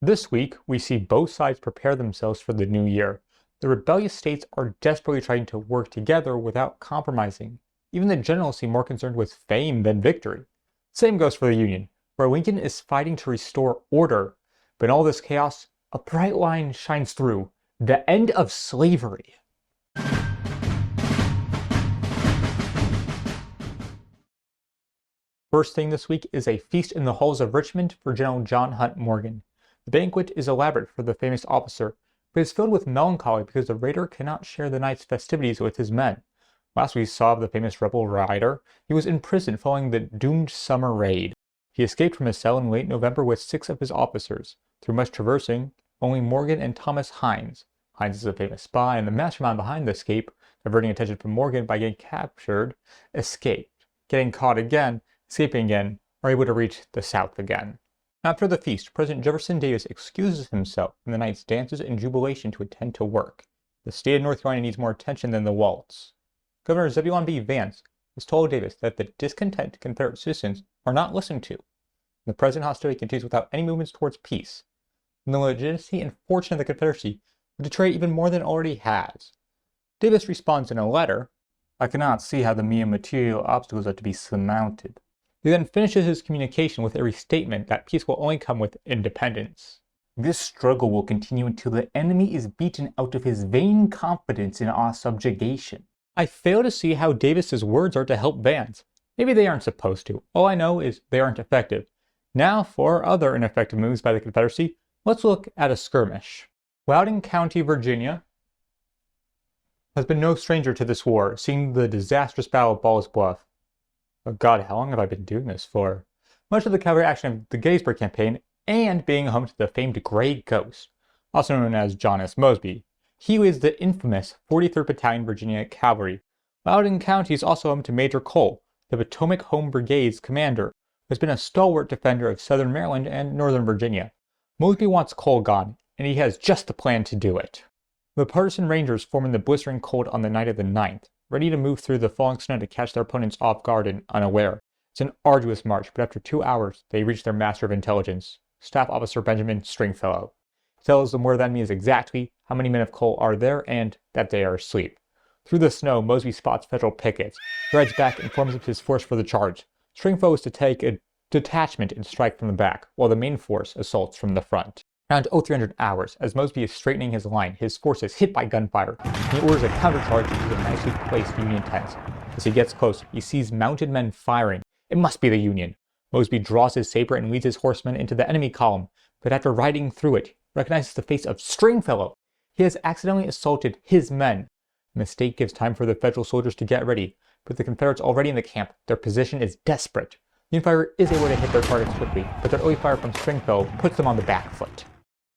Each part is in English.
This week, we see both sides prepare themselves for the new year. The rebellious states are desperately trying to work together without compromising. Even the generals seem more concerned with fame than victory. Same goes for the Union, where Lincoln is fighting to restore order. But in all this chaos, a bright line shines through: the end of slavery. First thing this week is a feast in the halls of Richmond for General John Hunt Morgan. The banquet is elaborate for the famous officer, but is filled with melancholy because the raider cannot share the night's festivities with his men. Last we saw of the famous rebel rider, he was in prison following the doomed summer raid. He escaped from his cell in late November with 6 of his officers. Through much traversing, only Morgan and Thomas Hines. Hines is a famous spy and the mastermind behind the escape, diverting attention from Morgan by getting captured, escaped. Getting caught again, escaping again, are able to reach the South again. After the feast, President Jefferson Davis excuses himself from the night's dances and jubilation to attend to work. The state of North Carolina needs more attention than the waltz. Governor Zebulon B. Vance has told Davis that the discontent Confederate citizens are not listened to. The present hostility continues without any movements towards peace. And the legitimacy and fortune of the Confederacy would deteriorate even more than it already has. Davis responds in a letter, "I cannot see how the mere material obstacles are to be surmounted." He then finishes his communication with a restatement that peace will only come with independence. "This struggle will continue until the enemy is beaten out of his vain confidence in our subjugation." I fail to see how Davis's words are to help Vance. Maybe they aren't supposed to. All I know is they aren't effective. Now for other ineffective moves by the Confederacy, let's look at a skirmish. Loudoun County, Virginia has been no stranger to this war, seeing the disastrous Battle of Ball's Bluff. Oh God, how long have I been doing this for? Much of the cavalry action of the Gettysburg campaign, and being home to the famed Gray Ghost, also known as John S. Mosby. He leads the infamous 43rd Battalion Virginia Cavalry. Loudoun County is also home to Major Cole, the Potomac Home Brigade's commander, who has been a stalwart defender of southern Maryland and northern Virginia. Mosby wants Cole gone, and he has just the plan to do it. The partisan Rangers form in the blistering cold on the night of the 9th, ready to move through the falling snow to catch their opponents off guard and unaware. It's an arduous march, but after 2 hours, they reach their master of intelligence, Staff Officer Benjamin Stringfellow. He tells them where the enemy is exactly, how many men of Cole are there, and that they are asleep. Through the snow, Mosby spots federal pickets, rides back and forms up his force for the charge. Stringfellow is to take a detachment and strike from the back, while the main force assaults from the front. Around 0300 hours, as Mosby is straightening his line, his force is hit by gunfire, and he orders a countercharge into the nicely placed Union tents. As he gets close, he sees mounted men firing. It must be the Union. Mosby draws his saber and leads his horsemen into the enemy column, but after riding through it, recognizes the face of Stringfellow. He has accidentally assaulted his men. The mistake gives time for the Federal soldiers to get ready, but the Confederates already in the camp. Their position is desperate. The Union fire is able to hit their targets quickly, but their early fire from Stringfellow puts them on the back foot.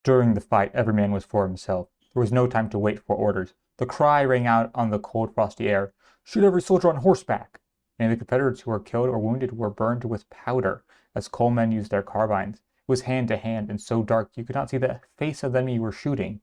During the fight, every man was for himself. There was no time to wait for orders. The cry rang out on the cold, frosty air, "Shoot every soldier on horseback!" Many of the Confederates who were killed or wounded were burned with powder, as Cole men used their carbines. It was hand to hand and so dark you could not see the face of the enemy you were shooting.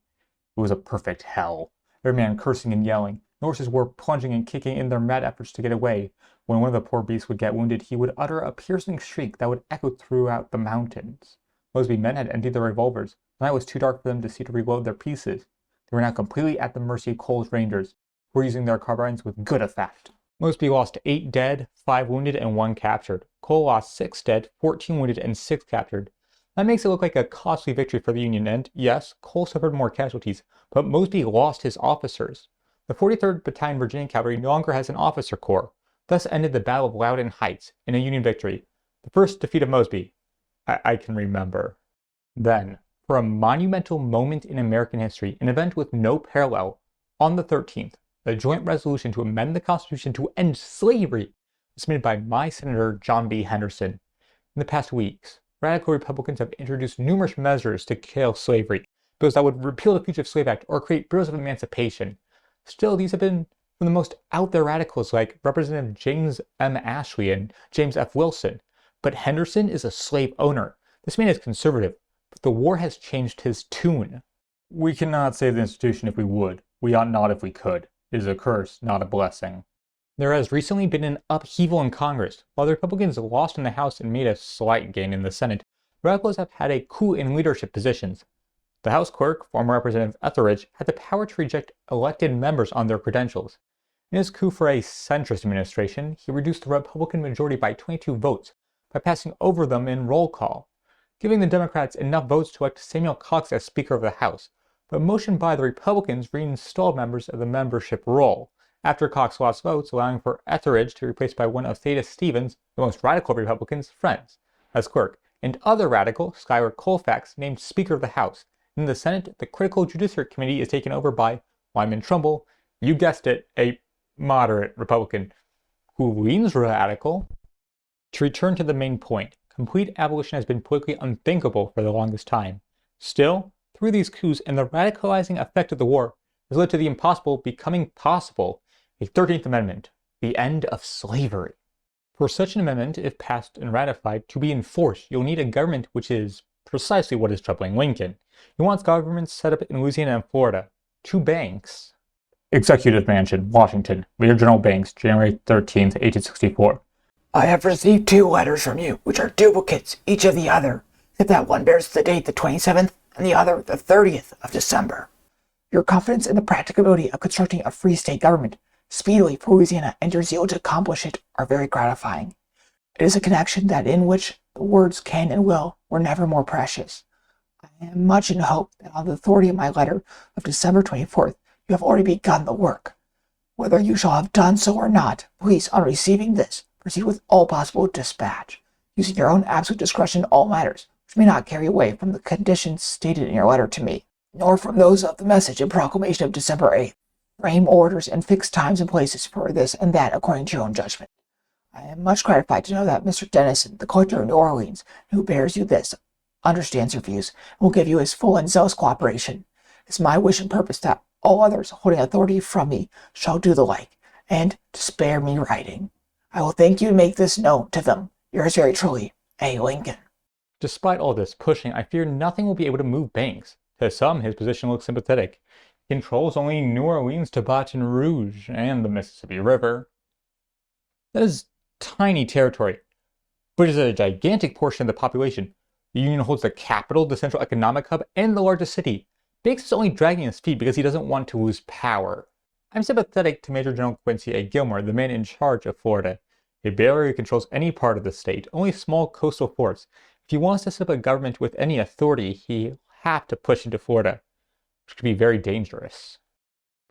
It was a perfect hell. Every man cursing and yelling. The horses were plunging and kicking in their mad efforts to get away. When one of the poor beasts would get wounded, he would utter a piercing shriek that would echo throughout the mountains. Mosby's men had emptied their revolvers. The night was too dark for them to see to reload their pieces. They were now completely at the mercy of Cole's Rangers, who were using their carbines with good effect. Mosby lost 8 dead, 5 wounded, and 1 captured. Cole lost 6 dead, 14 wounded, and 6 captured. That makes it look like a costly victory for the Union, and yes, Cole suffered more casualties, but Mosby lost his officers. The 43rd Battalion Virginia Cavalry no longer has an officer corps. Thus ended the Battle of Loudoun Heights in a Union victory, the first defeat of Mosby I can remember. Then, for a monumental moment in American history, an event with no parallel, on the 13th, a joint resolution to amend the Constitution to end slavery was submitted by my Senator John B. Henderson. In the past weeks, radical Republicans have introduced numerous measures to kill slavery, bills that would repeal the Fugitive Slave Act or create bills of emancipation. Still, these have been from the most out-there radicals like Representative James M. Ashley and James F. Wilson. But Henderson is a slave owner. This man is conservative, but the war has changed his tune. "We cannot save the institution if we would. We ought not if we could. It is a curse, not a blessing." There has recently been an upheaval in Congress. While the Republicans lost in the House and made a slight gain in the Senate, radicals have had a coup in leadership positions. The House clerk, former Representative Etheridge, had the power to reject elected members on their credentials. In his coup for a centrist administration, he reduced the Republican majority by 22 votes by passing over them in roll call, giving the Democrats enough votes to elect Samuel Cox as Speaker of the House, but a motion by the Republicans reinstalled members of the membership roll, after Cox lost votes, allowing for Etheridge to be replaced by one of Theda Stevens, the most radical Republicans' friends, as clerk, and other radical, Schuyler Colfax, named Speaker of the House. In the Senate, the critical Judiciary Committee is taken over by Lyman Trumbull, you guessed it, a moderate Republican who leans radical. To return to the main point, complete abolition has been politically unthinkable for the longest time. Still, through these coups and the radicalizing effect of the war has led to the impossible becoming possible, a 13th Amendment, the end of slavery. For such an amendment, if passed and ratified, to be enforced, you'll need a government which is precisely what is troubling Lincoln. He wants governments set up in Louisiana and Florida. 2 banks. Executive Mansion, Washington, Major General Banks, January 13th, 1864. I have received 2 letters from you, which are duplicates, each of the other, except that one bears the date the 27th and the other the 30th of December. Your confidence in the practicability of constructing a free state government speedily for Louisiana and your zeal to accomplish it are very gratifying. It is a connection that in which the words can and will were never more precious. I am much in hope that on the authority of my letter of December 24th, you have already begun the work. Whether you shall have done so or not, please, on receiving this, proceed with all possible dispatch, using your own absolute discretion in all matters, which may not carry away from the conditions stated in your letter to me, nor from those of the message and proclamation of December 8th. Frame orders and fix times and places for this and that according to your own judgment. I am much gratified to know that Mr. Dennison, the collector of New Orleans, who bears you this, understands your views, and will give you his full and zealous cooperation. It is my wish and purpose that all others holding authority from me shall do the like, and to spare me writing. I will thank you and make this known to them. Yours very truly, A. Lincoln. Despite all this pushing, I fear nothing will be able to move Banks. To some, his position looks sympathetic. He controls only New Orleans to Baton Rouge and the Mississippi River. That is tiny territory, but it is a gigantic portion of the population. The Union holds the capital, the central economic hub, and the largest city. Banks is only dragging his feet because he doesn't want to lose power. I'm sympathetic to Major General Quincy A. Gilmore, the man in charge of Florida. He barely controls any part of the state, only small coastal forts. If he wants to set up a government with any authority, he'll have to push into Florida, which could be very dangerous.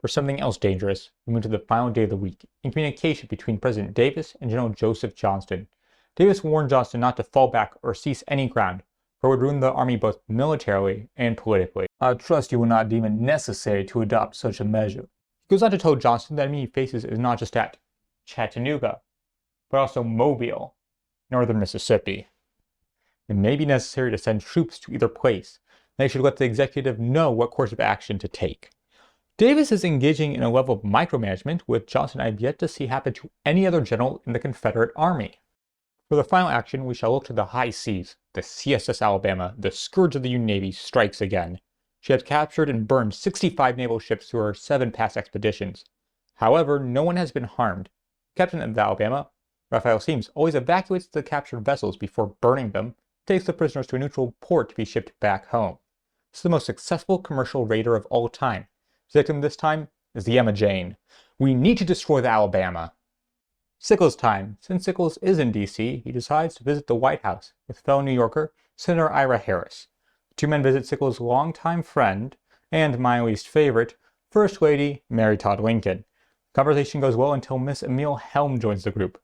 For something else dangerous, we move to the final day of the week, in communication between President Davis and General Joseph Johnston. Davis warned Johnston not to fall back or seize any ground, for it would ruin the army both militarily and politically. I trust you will not deem it necessary to adopt such a measure. He goes on to tell Johnston that the enemy he faces is not just at Chattanooga, but also Mobile, northern Mississippi. It may be necessary to send troops to either place. They should let the executive know what course of action to take. Davis is engaging in a level of micromanagement which Johnston I have yet to see happen to any other general in the Confederate Army. For the final action, we shall look to the high seas. The CSS Alabama, the scourge of the Union Navy, strikes again. She has captured and burned 65 naval ships through her 7 past expeditions. However, no one has been harmed. The captain of the Alabama, Raphael Semmes, always evacuates the captured vessels before burning them, takes the prisoners to a neutral port to be shipped back home. This is the most successful commercial raider of all time. His victim this time is the Emma Jane. We need to destroy the Alabama. Sickles time. Since Sickles is in D.C., he decides to visit the White House with fellow New Yorker, Senator Ira Harris. The 2 men visit Sickles' longtime friend, and my least favorite, First Lady Mary Todd Lincoln. The conversation goes well until Miss Emile Helm joins the group.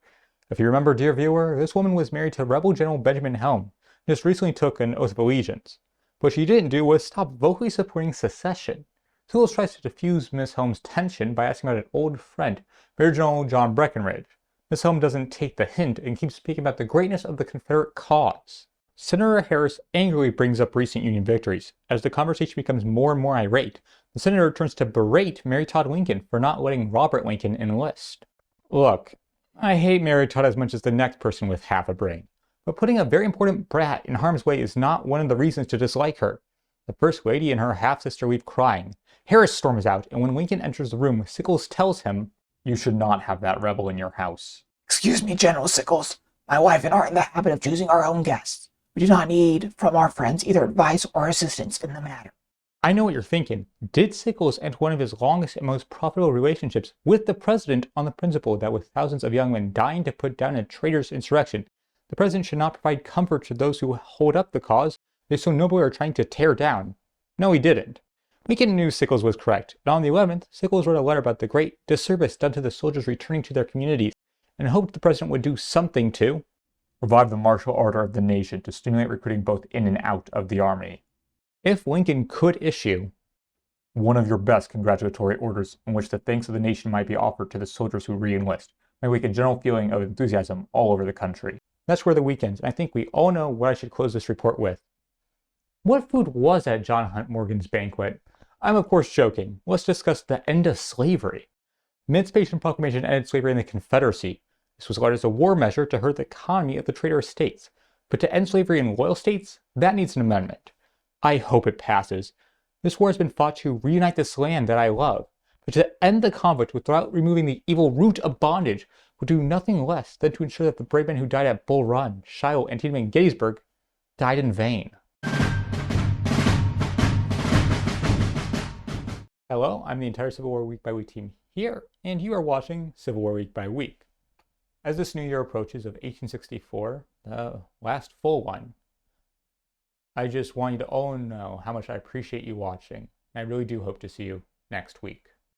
If you remember, dear viewer, this woman was married to Rebel General Benjamin Helm, and just recently took an oath of allegiance. What she didn't do was stop vocally supporting secession. Sickles tries to diffuse Miss Helm's tension by asking about an old friend, Major General John Breckinridge. Miss Helm doesn't take the hint and keeps speaking about the greatness of the Confederate cause. Senator Harris angrily brings up recent Union victories. As the conversation becomes more and more irate, the senator turns to berate Mary Todd Lincoln for not letting Robert Lincoln enlist. Look, I hate Mary Todd as much as the next person with half a brain, but putting a very important brat in harm's way is not one of the reasons to dislike her. The First Lady and her half-sister leave crying. Harris storms out, and when Lincoln enters the room, Sickles tells him, "You should not have that rebel in your house." Excuse me, General Sickles. My wife and I are in the habit of choosing our own guests. We do not need from our friends either advice or assistance in the matter. I know what you're thinking. Did Sickles end one of his longest and most profitable relationships with the president on the principle that with thousands of young men dying to put down a traitorous insurrection, the president should not provide comfort to those who hold up the cause they so nobly are trying to tear down? No, he didn't. Lincoln knew Sickles was correct, and on the 11th, Sickles wrote a letter about the great disservice done to the soldiers returning to their communities, and hoped the president would do something to revive the martial order of the nation to stimulate recruiting both in and out of the army. If Lincoln could issue one of your best congratulatory orders in which the thanks of the nation might be offered to the soldiers who re-enlist, might wake a general feeling of enthusiasm all over the country. That's where the week ends, and I think we all know what I should close this report with. What food was at John Hunt Morgan's banquet? I'm of course joking. Let's discuss the end of slavery. The Emancipation Proclamation ended slavery in the Confederacy. This was largely as a war measure to hurt the economy of the traitorous states. But to end slavery in loyal states, that needs an amendment. I hope it passes. This war has been fought to reunite this land that I love. But to end the conflict without removing the evil root of bondage would do nothing less than to ensure that the brave men who died at Bull Run, Shiloh, Antietam, and Gettysburg died in vain. Hello, I'm the entire Civil War Week by Week team here, and you are watching Civil War Week by Week. As this new year approaches of 1864, the last full one, I just want you to all know how much I appreciate you watching, and I really do hope to see you next week.